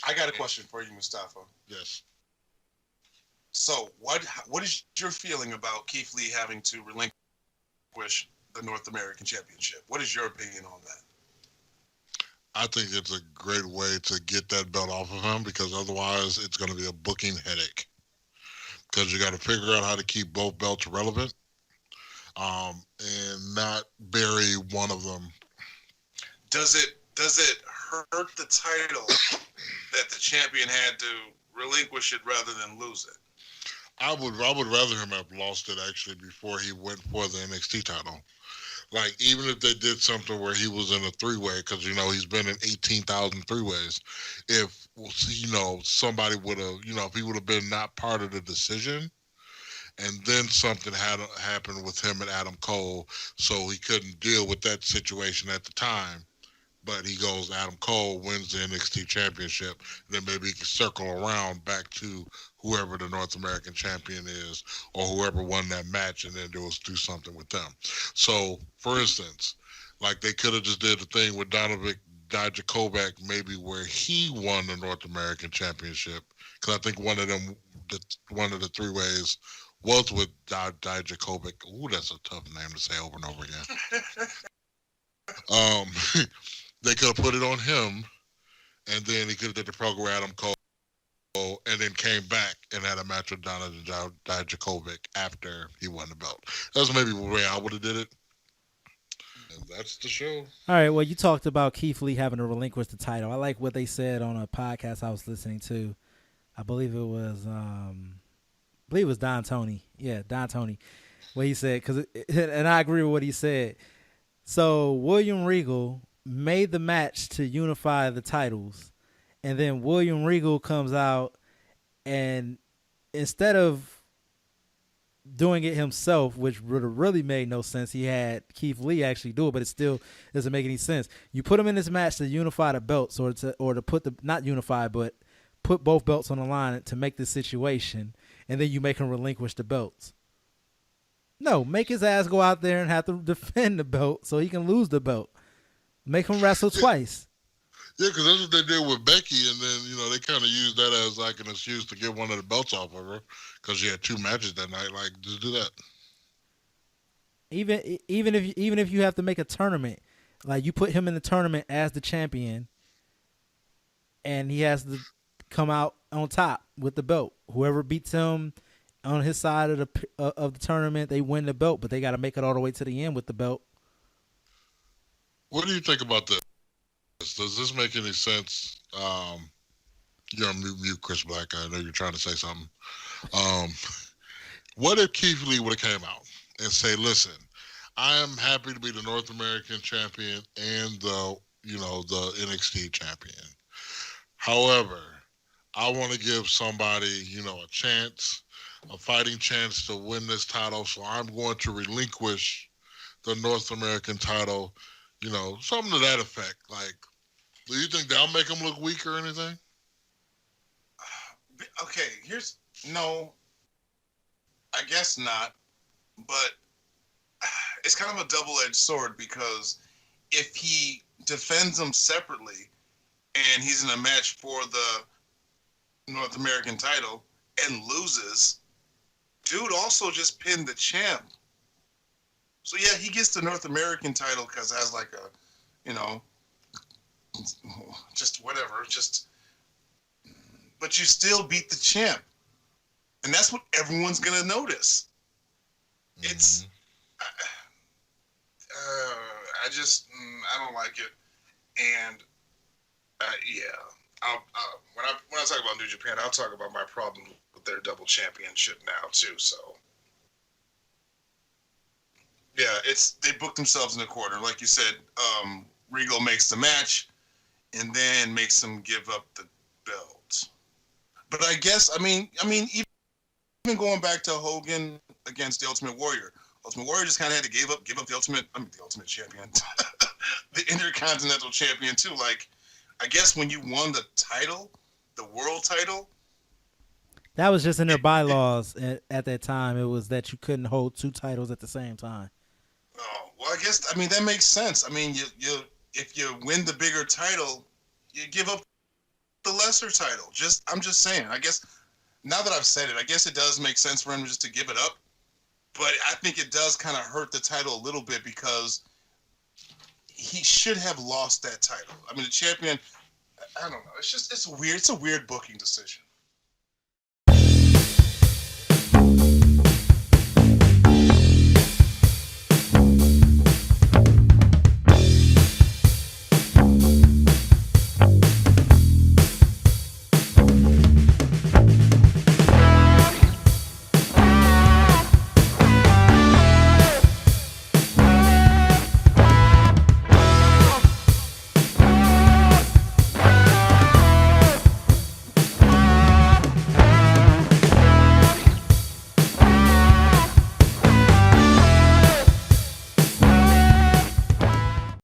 I got a question for you, Mustafa. Yes. So, what is your feeling about Keith Lee having to relinquish the North American Championship? What is your opinion on that? I think it's a great way to get that belt off of him because otherwise it's going to be a booking headache. Because you got to figure out how to keep both belts relevant, and not bury one of them. Does it hurt the title that the champion had to relinquish it rather than lose it? I would rather him have lost it actually before he went for the NXT title. Like even if they did something where he was in a three way, because he's been in 18,000 three ways. If somebody would have, if he would have been not part of the decision, and then something had happened with him and Adam Cole, so he couldn't deal with that situation at the time. But he goes, Adam Cole wins the NXT Championship, then maybe he can circle around back to whoever the North American champion is, or whoever won that match, and then do something with them. So, for instance, like they could have just did the thing with Donovan Dijakovic, maybe where he won the North American Championship, because I think one of the three ways was with Dijakovic. Ooh, that's a tough name to say over and over again. Um, they could have put it on him, and then he could have did the program with Adam Cole, and then came back and had a match with Donna Dijakovic after he won the belt. That's maybe the way I would have did it. And that's the show. All right. Well, you talked about Keith Lee having to relinquish the title. I like what they said on a podcast I was listening to. I believe it was, Don Tony. Yeah, Don Tony. What he said, and I agree with what he said. So William Regal made the match to unify the titles, and then William Regal comes out, and instead of doing it himself, which would have really made no sense, he had Keith Lee actually do it, but it still doesn't make any sense. You put him in this match to unify the belts, or to put the, not unify, but put both belts on the line to make this situation, and then you make him relinquish the belts. No, make his ass go out there and have to defend the belt so he can lose the belt. Make him wrestle twice. Yeah, because that's what they did with Becky, and then they kind of used that as like an excuse to get one of the belts off of her because she had two matches that night. Like, just do that. Even if you have to make a tournament, like you put him in the tournament as the champion, and he has to come out on top with the belt. Whoever beats him on his side of the tournament, they win the belt, but they got to make it all the way to the end with the belt. What do you think about this? Does this make any sense? You're on mute, Chris Black. I know you're trying to say something. What if Keith Lee would have came out and say, "Listen, I am happy to be the North American champion and the NXT champion. However, I want to give somebody a chance." A fighting chance to win this title, so I'm going to relinquish the North American title, something to that effect. Like, do you think that'll make him look weak or anything? Okay, no, I guess not, but it's kind of a double-edged sword because if he defends them separately and he's in a match for the North American title and loses, dude also just pinned the champ. So yeah, he gets the North American title because it has like a, just whatever, but you still beat the champ. And that's what everyone's going to notice. Mm-hmm. It's, I don't like it. And yeah, when I talk about New Japan, I'll talk about my problem with their double championship now too. So yeah, they booked themselves in a corner. Like you said, Regal makes the match and then makes them give up the belt. But I guess, I mean, even going back to Hogan against the Ultimate Warrior just kind of had to give up the Ultimate Champion, the Intercontinental Champion too. Like, I guess when you won the title, the world title, that was just in their bylaws at that time. It was that you couldn't hold two titles at the same time. Oh, well, I guess, that makes sense. I mean, if you win the bigger title, you give up the lesser title. I'm just saying. I guess now that I've said it, I guess it does make sense for him just to give it up. But I think it does kind of hurt the title a little bit because he should have lost that title. I mean, the champion. I don't know. It's a weird booking decision.